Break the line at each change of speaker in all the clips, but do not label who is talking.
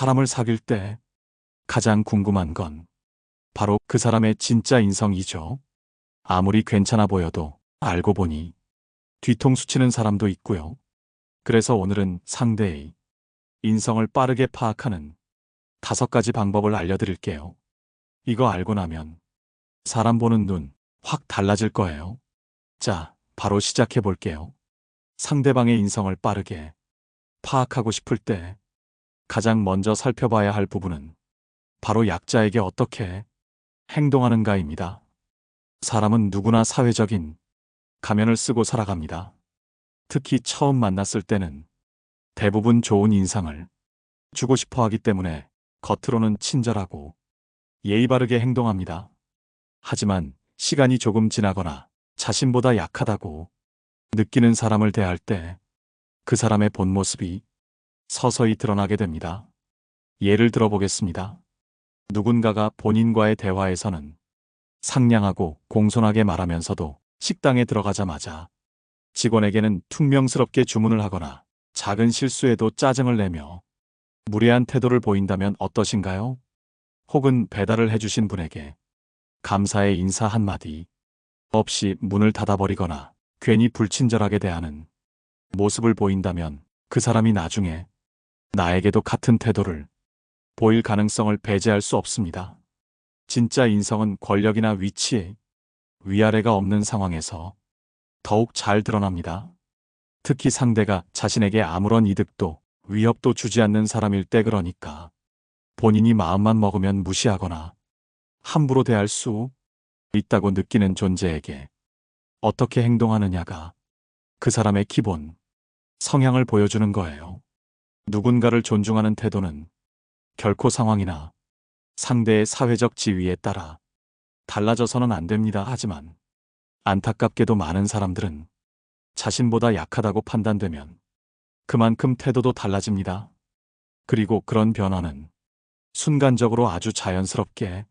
사람을 사귈 때 가장 궁금한 건 바로 그 사람의 진짜 인성이죠. 아무리 괜찮아 보여도 알고 보니 뒤통수 치는 사람도 있고요. 그래서 오늘은 상대의 인성을 빠르게 파악하는 5가지 방법을 알려드릴게요. 이거 알고 나면 사람 보는 눈 확 달라질 거예요. 자, 바로 시작해 볼게요. 상대방의 인성을 빠르게 파악하고 싶을 때 가장 먼저 살펴봐야 할 부분은 바로 약자에게 어떻게 행동하는가입니다. 사람은 누구나 사회적인 가면을 쓰고 살아갑니다. 특히 처음 만났을 때는 대부분 좋은 인상을 주고 싶어 하기 때문에 겉으로는 친절하고 예의 바르게 행동합니다. 하지만 시간이 조금 지나거나 자신보다 약하다고 느끼는 사람을 대할 때 그 사람의 본 모습이 서서히 드러나게 됩니다. 예를 들어 보겠습니다. 누군가가 본인과의 대화에서는 상냥하고 공손하게 말하면서도 식당에 들어가자마자 직원에게는 퉁명스럽게 주문을 하거나 작은 실수에도 짜증을 내며 무례한 태도를 보인다면 어떠신가요? 혹은 배달을 해주신 분에게 감사의 인사 한마디 없이 문을 닫아버리거나 괜히 불친절하게 대하는 모습을 보인다면 그 사람이 나중에 나에게도 같은 태도를 보일 가능성을 배제할 수 없습니다. 진짜 인성은 권력이나 위치에 위아래가 없는 상황에서 더욱 잘 드러납니다. 특히 상대가 자신에게 아무런 이득도 위협도 주지 않는 사람일 때, 그러니까 본인이 마음만 먹으면 무시하거나 함부로 대할 수 있다고 느끼는 존재에게 어떻게 행동하느냐가 그 사람의 기본 성향을 보여주는 거예요. 누군가를 존중하는 태도는 결코 상황이나 상대의 사회적 지위에 따라 달라져서는 안 됩니다. 하지만 안타깝게도 많은 사람들은 자신보다 약하다고 판단되면 그만큼 태도도 달라집니다. 그리고 그런 변화는 순간적으로 아주 자연스럽게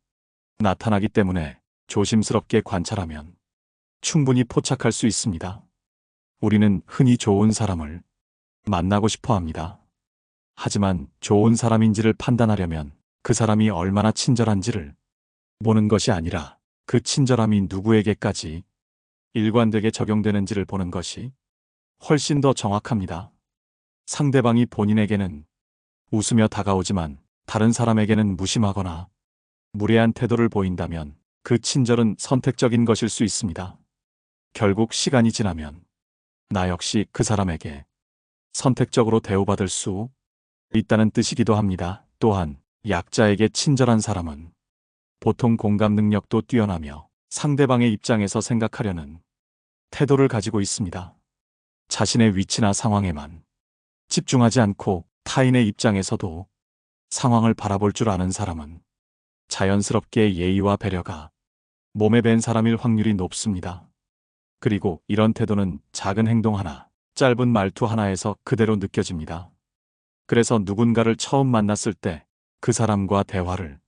나타나기 때문에 조심스럽게 관찰하면 충분히 포착할 수 있습니다. 우리는 흔히 좋은 사람을 만나고 싶어 합니다. 하지만 좋은 사람인지를 판단하려면 그 사람이 얼마나 친절한지를 보는 것이 아니라 그 친절함이 누구에게까지 일관되게 적용되는지를 보는 것이 훨씬 더 정확합니다. 상대방이 본인에게는 웃으며 다가오지만 다른 사람에게는 무심하거나 무례한 태도를 보인다면 그 친절은 선택적인 것일 수 있습니다. 결국 시간이 지나면 나 역시 그 사람에게 선택적으로 대우받을 수 있다는 뜻이기도 합니다. 또한 약자에게 친절한 사람은 보통 공감 능력도 뛰어나며 상대방의 입장에서 생각하려는 태도를 가지고 있습니다. 자신의 위치나 상황에만 집중하지 않고 타인의 입장에서도 상황을 바라볼 줄 아는 사람은 자연스럽게 예의와 배려가 몸에 밴 사람일 확률이 높습니다. 그리고 이런 태도는 작은 행동 하나, 짧은 말투 하나에서 그대로 느껴집니다. 그래서 누군가를 처음 만났을 때 그 사람과 대화를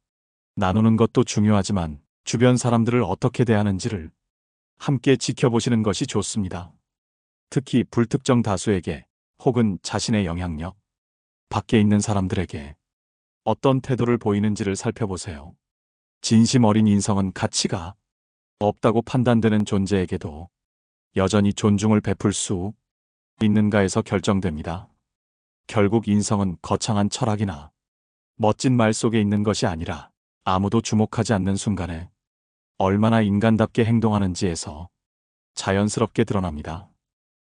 나누는 것도 중요하지만 주변 사람들을 어떻게 대하는지를 함께 지켜보시는 것이 좋습니다. 특히 불특정 다수에게 혹은 자신의 영향력 밖에 있는 사람들에게 어떤 태도를 보이는지를 살펴보세요. 진심 어린 인성은 가치가 없다고 판단되는 존재에게도 여전히 존중을 베풀 수 있는가에서 결정됩니다. 결국 인성은 거창한 철학이나 멋진 말 속에 있는 것이 아니라 아무도 주목하지 않는 순간에 얼마나 인간답게 행동하는지에서 자연스럽게 드러납니다.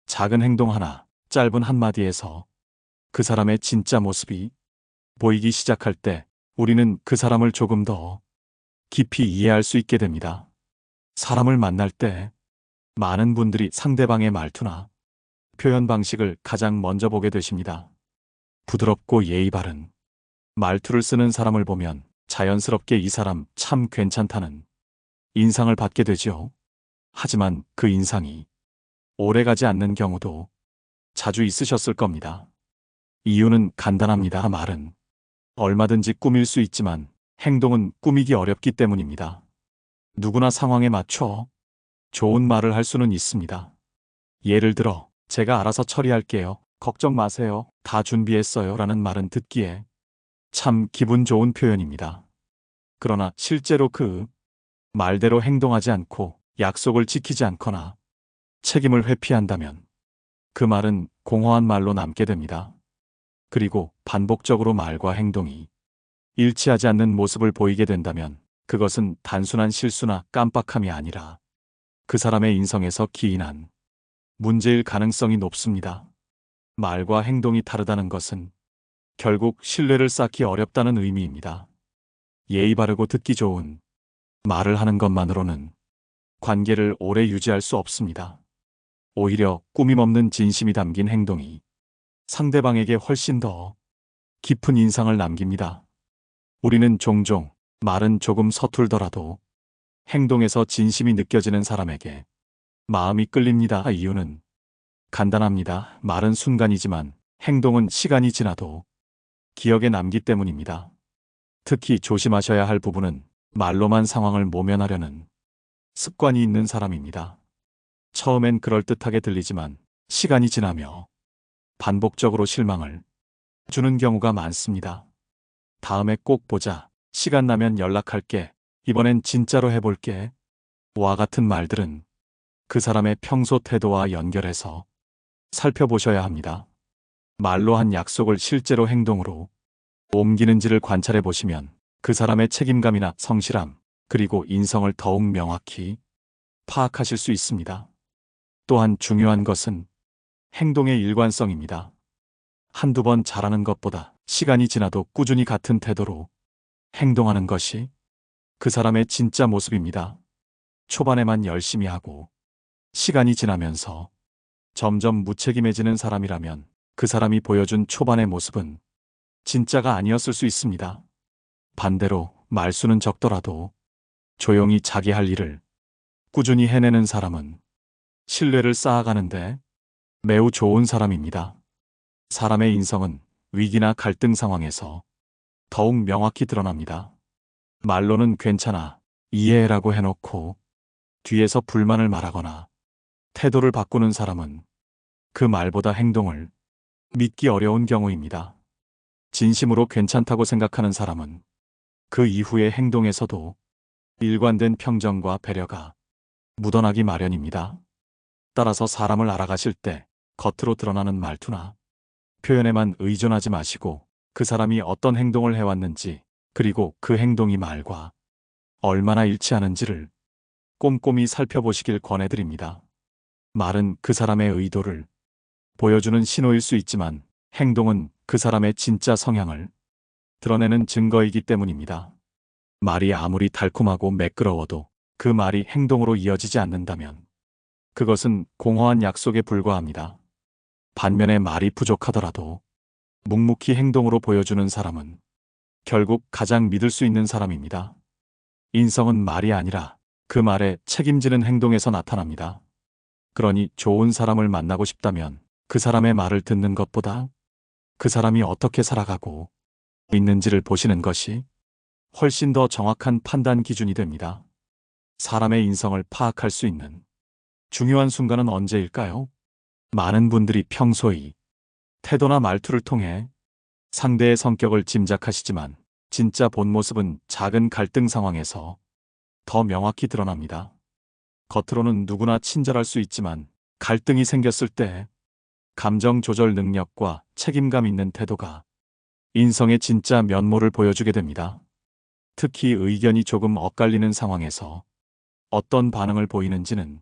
작은 행동 하나, 짧은 한마디에서 그 사람의 진짜 모습이 보이기 시작할 때 우리는 그 사람을 조금 더 깊이 이해할 수 있게 됩니다. 사람을 만날 때 많은 분들이 상대방의 말투나 표현 방식을 가장 먼저 보게 되십니다. 부드럽고 예의 바른 말투를 쓰는 사람을 보면 자연스럽게 이 사람 참 괜찮다는 인상을 받게 되죠. 하지만 그 인상이 오래가지 않는 경우도 자주 있으셨을 겁니다. 이유는 간단합니다. 말은 얼마든지 꾸밀 수 있지만 행동은 꾸미기 어렵기 때문입니다. 누구나 상황에 맞춰 좋은 말을 할 수는 있습니다. 예를 들어, 제가 알아서 처리할게요. 걱정 마세요. 다 준비했어요. 라는 말은 듣기에 참 기분 좋은 표현입니다. 그러나 실제로 그 말대로 행동하지 않고 약속을 지키지 않거나 책임을 회피한다면 그 말은 공허한 말로 남게 됩니다. 그리고 반복적으로 말과 행동이 일치하지 않는 모습을 보이게 된다면 그것은 단순한 실수나 깜빡함이 아니라 그 사람의 인성에서 기인한 문제일 가능성이 높습니다. 말과 행동이 다르다는 것은 결국 신뢰를 쌓기 어렵다는 의미입니다. 예의 바르고 듣기 좋은 말을 하는 것만으로는 관계를 오래 유지할 수 없습니다. 오히려 꾸밈 없는 진심이 담긴 행동이 상대방에게 훨씬 더 깊은 인상을 남깁니다. 우리는 종종 말은 조금 서툴더라도 행동에서 진심이 느껴지는 사람에게 마음이 끌립니다. 이유는 간단합니다. 말은 순간이지만 행동은 시간이 지나도 기억에 남기 때문입니다. 특히 조심하셔야 할 부분은 말로만 상황을 모면하려는 습관이 있는 사람입니다. 처음엔 그럴듯하게 들리지만 시간이 지나며 반복적으로 실망을 주는 경우가 많습니다. 다음에 꼭 보자. 시간 나면 연락할게. 이번엔 진짜로 해볼게. 와 같은 말들은 그 사람의 평소 태도와 연결해서 살펴보셔야 합니다. 말로 한 약속을 실제로 행동으로 옮기는지를 관찰해 보시면 그 사람의 책임감이나 성실함, 그리고 인성을 더욱 명확히 파악하실 수 있습니다. 또한 중요한 것은 행동의 일관성입니다. 한두 번 잘하는 것보다 시간이 지나도 꾸준히 같은 태도로 행동하는 것이 그 사람의 진짜 모습입니다. 초반에만 열심히 하고 시간이 지나면서 점점 무책임해지는 사람이라면 그 사람이 보여준 초반의 모습은 진짜가 아니었을 수 있습니다. 반대로 말수는 적더라도 조용히 자기 할 일을 꾸준히 해내는 사람은 신뢰를 쌓아가는데 매우 좋은 사람입니다. 사람의 인성은 위기나 갈등 상황에서 더욱 명확히 드러납니다. 말로는 괜찮아, 이해해라고 해놓고 뒤에서 불만을 말하거나 태도를 바꾸는 사람은 그 말보다 행동을 믿기 어려운 경우입니다. 진심으로 괜찮다고 생각하는 사람은 그 이후의 행동에서도 일관된 평정과 배려가 묻어나기 마련입니다. 따라서 사람을 알아가실 때 겉으로 드러나는 말투나 표현에만 의존하지 마시고 그 사람이 어떤 행동을 해왔는지, 그리고 그 행동이 말과 얼마나 일치하는지를 꼼꼼히 살펴보시길 권해드립니다. 말은 그 사람의 의도를 보여주는 신호일 수 있지만 행동은 그 사람의 진짜 성향을 드러내는 증거이기 때문입니다. 말이 아무리 달콤하고 매끄러워도 그 말이 행동으로 이어지지 않는다면 그것은 공허한 약속에 불과합니다. 반면에 말이 부족하더라도 묵묵히 행동으로 보여주는 사람은 결국 가장 믿을 수 있는 사람입니다. 인성은 말이 아니라 그 말에 책임지는 행동에서 나타납니다. 그러니 좋은 사람을 만나고 싶다면 그 사람의 말을 듣는 것보다 그 사람이 어떻게 살아가고 있는지를 보시는 것이 훨씬 더 정확한 판단 기준이 됩니다. 사람의 인성을 파악할 수 있는 중요한 순간은 언제일까요? 많은 분들이 평소의 태도나 말투를 통해 상대의 성격을 짐작하시지만 진짜 본 모습은 작은 갈등 상황에서 더 명확히 드러납니다. 겉으로는 누구나 친절할 수 있지만 갈등이 생겼을 때 감정 조절 능력과 책임감 있는 태도가 인성의 진짜 면모를 보여주게 됩니다. 특히 의견이 조금 엇갈리는 상황에서 어떤 반응을 보이는지는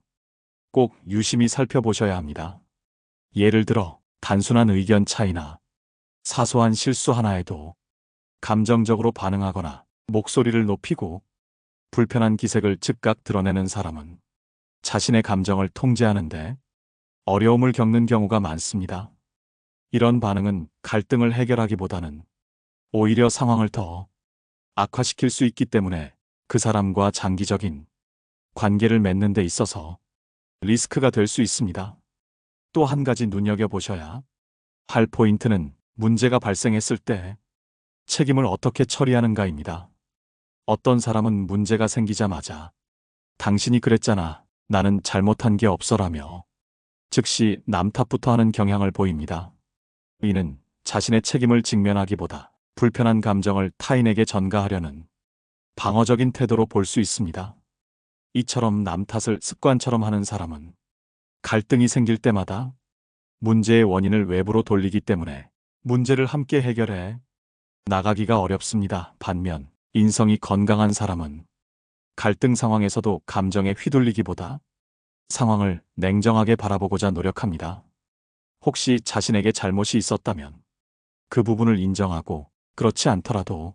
꼭 유심히 살펴보셔야 합니다. 예를 들어 단순한 의견 차이나 사소한 실수 하나에도 감정적으로 반응하거나 목소리를 높이고 불편한 기색을 즉각 드러내는 사람은 자신의 감정을 통제하는데 어려움을 겪는 경우가 많습니다. 이런 반응은 갈등을 해결하기보다는 오히려 상황을 더 악화시킬 수 있기 때문에 그 사람과 장기적인 관계를 맺는 데 있어서 리스크가 될 수 있습니다. 또 한 가지 눈여겨보셔야 할 포인트는 문제가 발생했을 때 책임을 어떻게 처리하는가입니다. 어떤 사람은 문제가 생기자마자 당신이 그랬잖아, 나는 잘못한 게 없어라며 즉시 남 탓부터 하는 경향을 보입니다. 이는 자신의 책임을 직면하기보다 불편한 감정을 타인에게 전가하려는 방어적인 태도로 볼 수 있습니다. 이처럼 남 탓을 습관처럼 하는 사람은 갈등이 생길 때마다 문제의 원인을 외부로 돌리기 때문에 문제를 함께 해결해 나가기가 어렵습니다. 반면 인성이 건강한 사람은 갈등 상황에서도 감정에 휘둘리기보다 상황을 냉정하게 바라보고자 노력합니다. 혹시 자신에게 잘못이 있었다면 그 부분을 인정하고, 그렇지 않더라도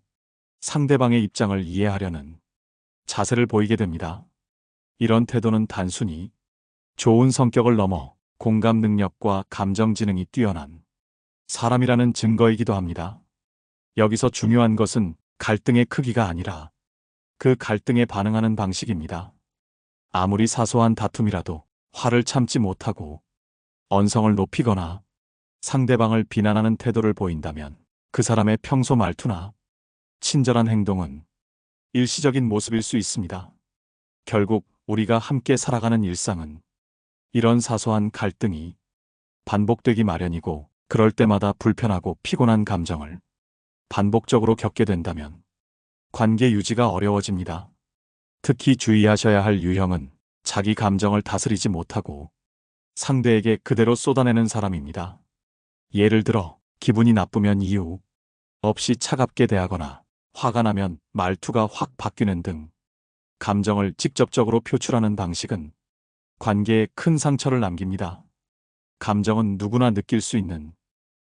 상대방의 입장을 이해하려는 자세를 보이게 됩니다. 이런 태도는 단순히 좋은 성격을 넘어 공감 능력과 감정 지능이 뛰어난 사람이라는 증거이기도 합니다. 여기서 중요한 것은 갈등의 크기가 아니라 그 갈등에 반응하는 방식입니다. 아무리 사소한 다툼이라도 화를 참지 못하고 언성을 높이거나 상대방을 비난하는 태도를 보인다면 그 사람의 평소 말투나 친절한 행동은 일시적인 모습일 수 있습니다. 결국 우리가 함께 살아가는 일상은 이런 사소한 갈등이 반복되기 마련이고, 그럴 때마다 불편하고 피곤한 감정을 반복적으로 겪게 된다면 관계 유지가 어려워집니다. 특히 주의하셔야 할 유형은 자기 감정을 다스리지 못하고 상대에게 그대로 쏟아내는 사람입니다. 예를 들어 기분이 나쁘면 이유 없이 차갑게 대하거나 화가 나면 말투가 확 바뀌는 등 감정을 직접적으로 표출하는 방식은 관계에 큰 상처를 남깁니다. 감정은 누구나 느낄 수 있는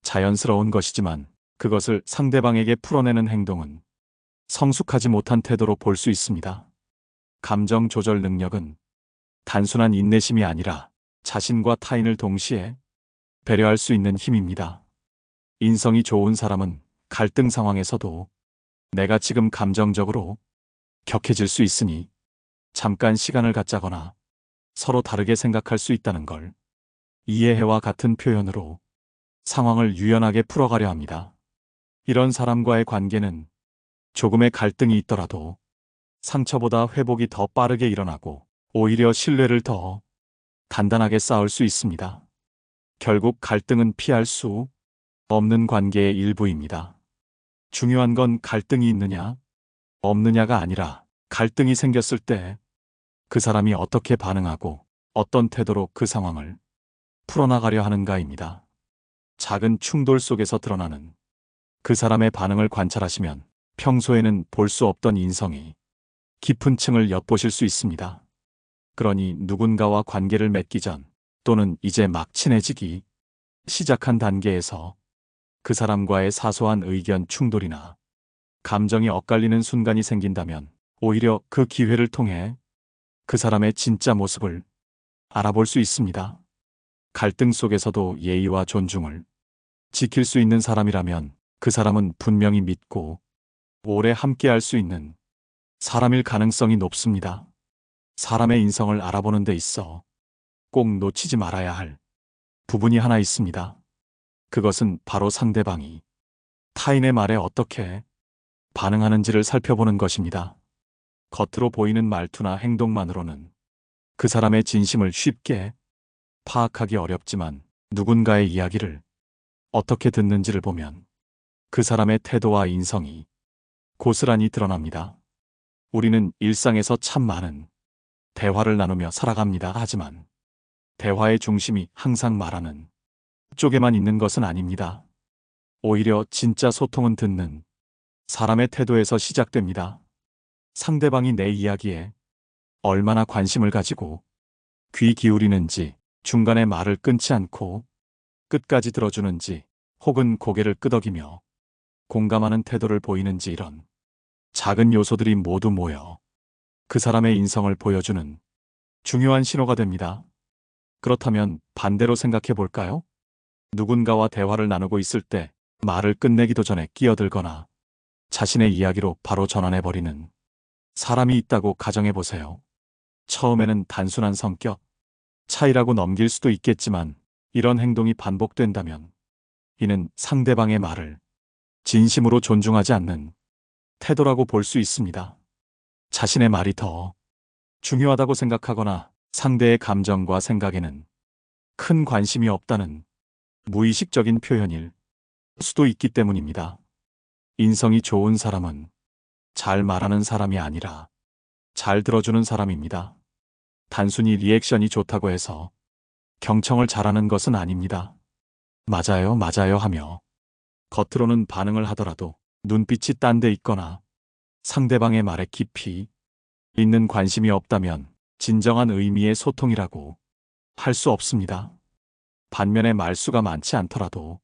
자연스러운 것이지만 그것을 상대방에게 풀어내는 행동은 성숙하지 못한 태도로 볼 수 있습니다. 감정 조절 능력은 단순한 인내심이 아니라 자신과 타인을 동시에 배려할 수 있는 힘입니다. 인성이 좋은 사람은 갈등 상황에서도 내가 지금 감정적으로 격해질 수 있으니 잠깐 시간을 갖자거나 서로 다르게 생각할 수 있다는 걸 이해해와 같은 표현으로 상황을 유연하게 풀어가려 합니다. 이런 사람과의 관계는 조금의 갈등이 있더라도 상처보다 회복이 더 빠르게 일어나고 오히려 신뢰를 더 단단하게 쌓을 수 있습니다. 결국 갈등은 피할 수 없는 관계의 일부입니다. 중요한 건 갈등이 있느냐, 없느냐가 아니라 갈등이 생겼을 때 그 사람이 어떻게 반응하고 어떤 태도로 그 상황을 풀어나가려 하는가입니다. 작은 충돌 속에서 드러나는 그 사람의 반응을 관찰하시면 평소에는 볼 수 없던 인성이 깊은 층을 엿보실 수 있습니다. 그러니 누군가와 관계를 맺기 전 또는 이제 막 친해지기 시작한 단계에서 그 사람과의 사소한 의견 충돌이나 감정이 엇갈리는 순간이 생긴다면 오히려 그 기회를 통해 그 사람의 진짜 모습을 알아볼 수 있습니다. 갈등 속에서도 예의와 존중을 지킬 수 있는 사람이라면 그 사람은 분명히 믿고 오래 함께할 수 있는 사람일 가능성이 높습니다. 사람의 인성을 알아보는 데 있어 꼭 놓치지 말아야 할 부분이 하나 있습니다. 그것은 바로 상대방이 타인의 말에 어떻게 반응하는지를 살펴보는 것입니다. 겉으로 보이는 말투나 행동만으로는 그 사람의 진심을 쉽게 파악하기 어렵지만 누군가의 이야기를 어떻게 듣는지를 보면 그 사람의 태도와 인성이 고스란히 드러납니다. 우리는 일상에서 참 많은 대화를 나누며 살아갑니다. 하지만 대화의 중심이 항상 말하는 쪽에만 있는 것은 아닙니다. 오히려 진짜 소통은 듣는 사람의 태도에서 시작됩니다. 상대방이 내 이야기에 얼마나 관심을 가지고 귀 기울이는지, 중간에 말을 끊지 않고 끝까지 들어주는지, 혹은 고개를 끄덕이며 공감하는 태도를 보이는지, 이런 작은 요소들이 모두 모여 그 사람의 인성을 보여주는 중요한 신호가 됩니다. 그렇다면 반대로 생각해 볼까요? 누군가와 대화를 나누고 있을 때 말을 끝내기도 전에 끼어들거나 자신의 이야기로 바로 전환해버리는 사람이 있다고 가정해 보세요. 처음에는 단순한 성격 차이라고 넘길 수도 있겠지만 이런 행동이 반복된다면 이는 상대방의 말을 진심으로 존중하지 않는 태도라고 볼 수 있습니다. 자신의 말이 더 중요하다고 생각하거나 상대의 감정과 생각에는 큰 관심이 없다는 무의식적인 표현일 수도 있기 때문입니다. 인성이 좋은 사람은 잘 말하는 사람이 아니라 잘 들어주는 사람입니다. 단순히 리액션이 좋다고 해서 경청을 잘하는 것은 아닙니다. 맞아요, 맞아요 하며 겉으로는 반응을 하더라도 눈빛이 딴 데 있거나 상대방의 말에 깊이 있는 관심이 없다면 진정한 의미의 소통이라고 할 수 없습니다. 반면에 말수가 많지 않더라도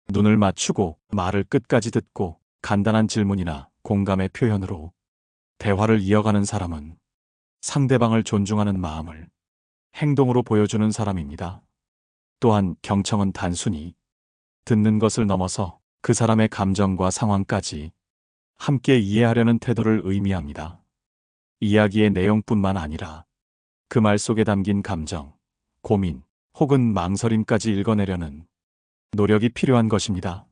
눈을 맞추고 말을 끝까지 듣고 간단한 질문이나 공감의 표현으로 대화를 이어가는 사람은 상대방을 존중하는 마음을 행동으로 보여주는 사람입니다. 또한 경청은 단순히 듣는 것을 넘어서 그 사람의 감정과 상황까지 함께 이해하려는 태도를 의미합니다. 이야기의 내용뿐만 아니라 그 말 속에 담긴 감정, 고민, 혹은 망설임까지 읽어내려는 노력이 필요한 것입니다.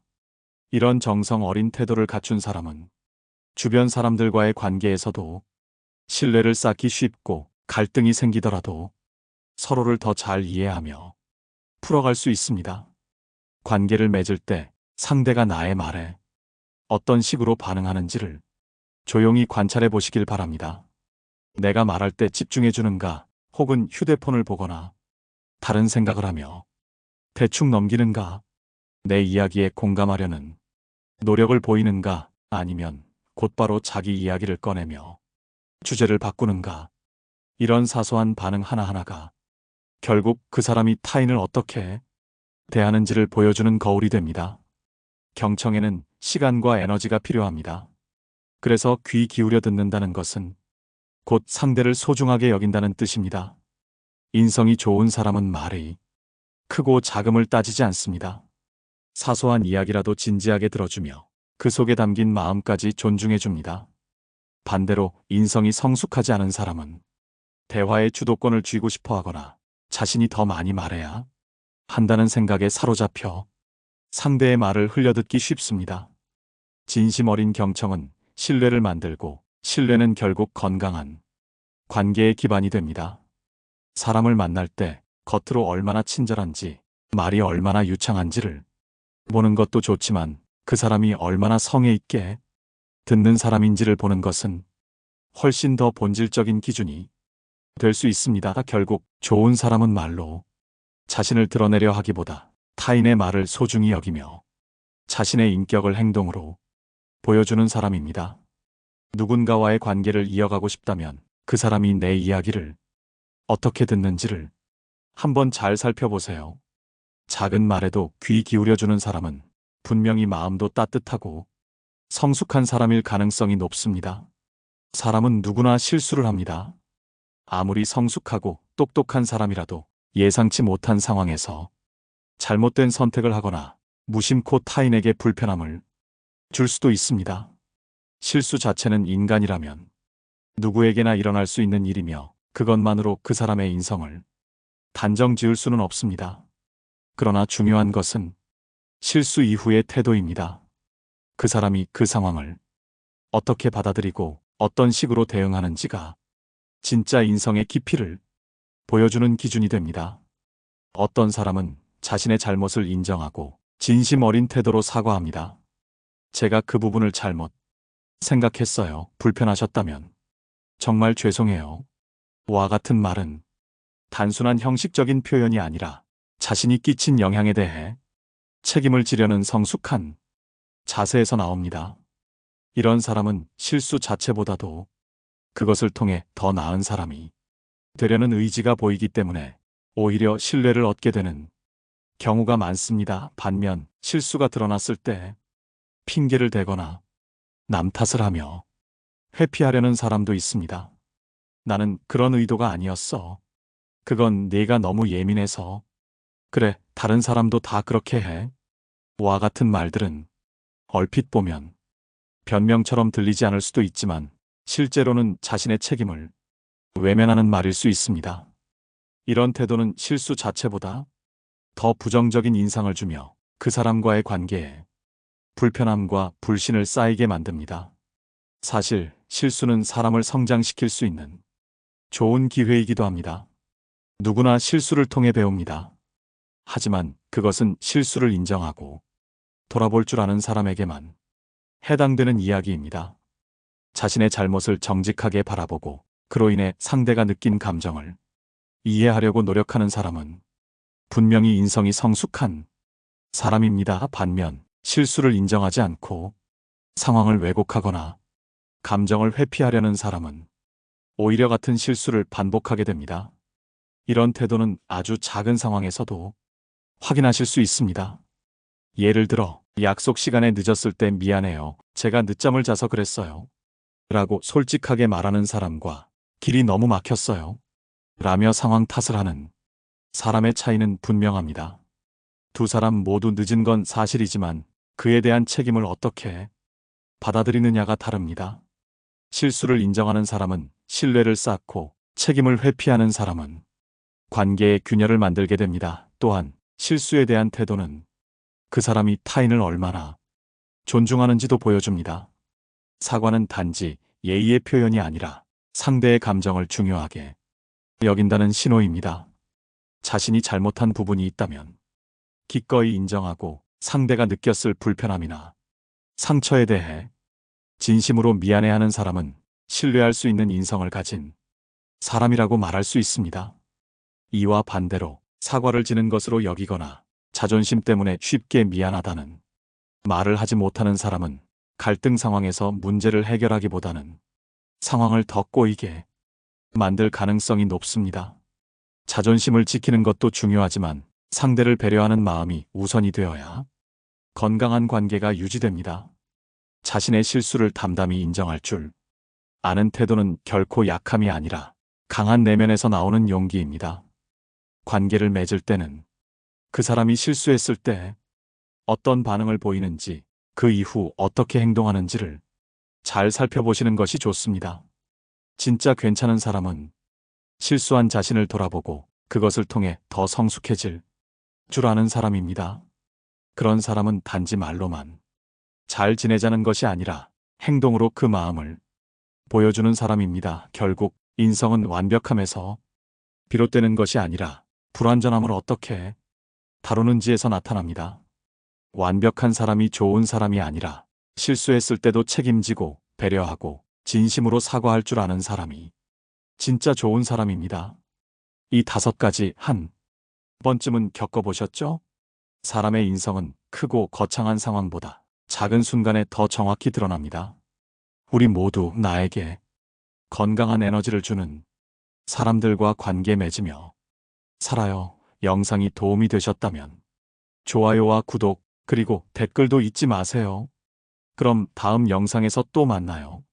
이런 정성 어린 태도를 갖춘 사람은 주변 사람들과의 관계에서도 신뢰를 쌓기 쉽고 갈등이 생기더라도 서로를 더 잘 이해하며 풀어갈 수 있습니다. 관계를 맺을 때 상대가 나의 말에 어떤 식으로 반응하는지를 조용히 관찰해 보시길 바랍니다. 내가 말할 때 집중해 주는가, 혹은 휴대폰을 보거나 다른 생각을 하며 대충 넘기는가, 내 이야기에 공감하려는 노력을 보이는가, 아니면 곧바로 자기 이야기를 꺼내며 주제를 바꾸는가. 이런 사소한 반응 하나하나가 결국 그 사람이 타인을 어떻게 대하는지를 보여주는 거울이 됩니다. 경청에는 시간과 에너지가 필요합니다. 그래서 귀 기울여 듣는다는 것은 곧 상대를 소중하게 여긴다는 뜻입니다. 인성이 좋은 사람은 말이 크고 작음을 따지지 않습니다. 사소한 이야기라도 진지하게 들어주며 그 속에 담긴 마음까지 존중해 줍니다. 반대로 인성이 성숙하지 않은 사람은 대화의 주도권을 쥐고 싶어 하거나 자신이 더 많이 말해야 한다는 생각에 사로잡혀 상대의 말을 흘려듣기 쉽습니다. 진심 어린 경청은 신뢰를 만들고, 신뢰는 결국 건강한 관계의 기반이 됩니다. 사람을 만날 때 겉으로 얼마나 친절한지, 말이 얼마나 유창한지를 보는 것도 좋지만 그 사람이 얼마나 성의 있게 듣는 사람인지를 보는 것은 훨씬 더 본질적인 기준이 될 수 있습니다. 결국 좋은 사람은 말로 자신을 드러내려 하기보다 타인의 말을 소중히 여기며 자신의 인격을 행동으로 보여주는 사람입니다. 누군가와의 관계를 이어가고 싶다면 그 사람이 내 이야기를 어떻게 듣는지를 한번 잘 살펴보세요. 작은 말에도 귀 기울여주는 사람은 분명히 마음도 따뜻하고 성숙한 사람일 가능성이 높습니다. 사람은 누구나 실수를 합니다. 아무리 성숙하고 똑똑한 사람이라도 예상치 못한 상황에서 잘못된 선택을 하거나 무심코 타인에게 불편함을 줄 수도 있습니다. 실수 자체는 인간이라면 누구에게나 일어날 수 있는 일이며 그것만으로 그 사람의 인성을 단정 지을 수는 없습니다. 그러나 중요한 것은 실수 이후의 태도입니다. 그 사람이 그 상황을 어떻게 받아들이고 어떤 식으로 대응하는지가 진짜 인성의 깊이를 보여주는 기준이 됩니다. 어떤 사람은 자신의 잘못을 인정하고 진심 어린 태도로 사과합니다. 제가 그 부분을 잘못 생각했어요. 불편하셨다면 정말 죄송해요. 와 같은 말은 단순한 형식적인 표현이 아니라 자신이 끼친 영향에 대해 책임을 지려는 성숙한 자세에서 나옵니다. 이런 사람은 실수 자체보다도 그것을 통해 더 나은 사람이 되려는 의지가 보이기 때문에 오히려 신뢰를 얻게 되는 경우가 많습니다. 반면 실수가 드러났을 때 핑계를 대거나 남 탓을 하며 회피하려는 사람도 있습니다. 나는 그런 의도가 아니었어. 그건 내가 너무 예민해서. 그래, 다른 사람도 다 그렇게 해. 와 같은 말들은 얼핏 보면 변명처럼 들리지 않을 수도 있지만 실제로는 자신의 책임을 외면하는 말일 수 있습니다. 이런 태도는 실수 자체보다 더 부정적인 인상을 주며 그 사람과의 관계에 불편함과 불신을 쌓이게 만듭니다. 사실 실수는 사람을 성장시킬 수 있는 좋은 기회이기도 합니다. 누구나 실수를 통해 배웁니다. 하지만 그것은 실수를 인정하고 돌아볼 줄 아는 사람에게만 해당되는 이야기입니다. 자신의 잘못을 정직하게 바라보고 그로 인해 상대가 느낀 감정을 이해하려고 노력하는 사람은 분명히 인성이 성숙한 사람입니다. 반면 실수를 인정하지 않고 상황을 왜곡하거나 감정을 회피하려는 사람은 오히려 같은 실수를 반복하게 됩니다. 이런 태도는 아주 작은 상황에서도 확인하실 수 있습니다. 예를 들어 약속 시간에 늦었을 때 미안해요. 제가 늦잠을 자서 그랬어요. 라고 솔직하게 말하는 사람과 길이 너무 막혔어요. 라며 상황 탓을 하는 사람의 차이는 분명합니다. 두 사람 모두 늦은 건 사실이지만 그에 대한 책임을 어떻게 받아들이느냐가 다릅니다. 실수를 인정하는 사람은 신뢰를 쌓고 책임을 회피하는 사람은 관계의 균열을 만들게 됩니다. 또한 실수에 대한 태도는 그 사람이 타인을 얼마나 존중하는지도 보여줍니다. 사과는 단지 예의의 표현이 아니라 상대의 감정을 중요하게 여긴다는 신호입니다. 자신이 잘못한 부분이 있다면 기꺼이 인정하고 상대가 느꼈을 불편함이나 상처에 대해 진심으로 미안해하는 사람은 신뢰할 수 있는 인성을 가진 사람이라고 말할 수 있습니다. 이와 반대로 사과를 지는 것으로 여기거나 자존심 때문에 쉽게 미안하다는 말을 하지 못하는 사람은 갈등 상황에서 문제를 해결하기보다는 상황을 더 꼬이게 만들 가능성이 높습니다. 자존심을 지키는 것도 중요하지만 상대를 배려하는 마음이 우선이 되어야 건강한 관계가 유지됩니다. 자신의 실수를 담담히 인정할 줄 아는 태도는 결코 약함이 아니라 강한 내면에서 나오는 용기입니다. 관계를 맺을 때는 그 사람이 실수했을 때 어떤 반응을 보이는지, 그 이후 어떻게 행동하는지를 잘 살펴보시는 것이 좋습니다. 진짜 괜찮은 사람은 실수한 자신을 돌아보고 그것을 통해 더 성숙해질 줄 아는 사람입니다. 그런 사람은 단지 말로만 잘 지내자는 것이 아니라 행동으로 그 마음을 보여주는 사람입니다. 결국 인성은 완벽함에서 비롯되는 것이 아니라 불완전함을 어떻게 다루는지에서 나타납니다. 완벽한 사람이 좋은 사람이 아니라 실수했을 때도 책임지고 배려하고 진심으로 사과할 줄 아는 사람이 진짜 좋은 사람입니다. 이 5가지 한 번쯤은 겪어보셨죠? 사람의 인성은 크고 거창한 상황보다 작은 순간에 더 정확히 드러납니다. 우리 모두 나에게 건강한 에너지를 주는 사람들과 관계 맺으며 살아요. 영상이 도움이 되셨다면 좋아요와 구독, 그리고 댓글도 잊지 마세요. 그럼 다음 영상에서 또 만나요.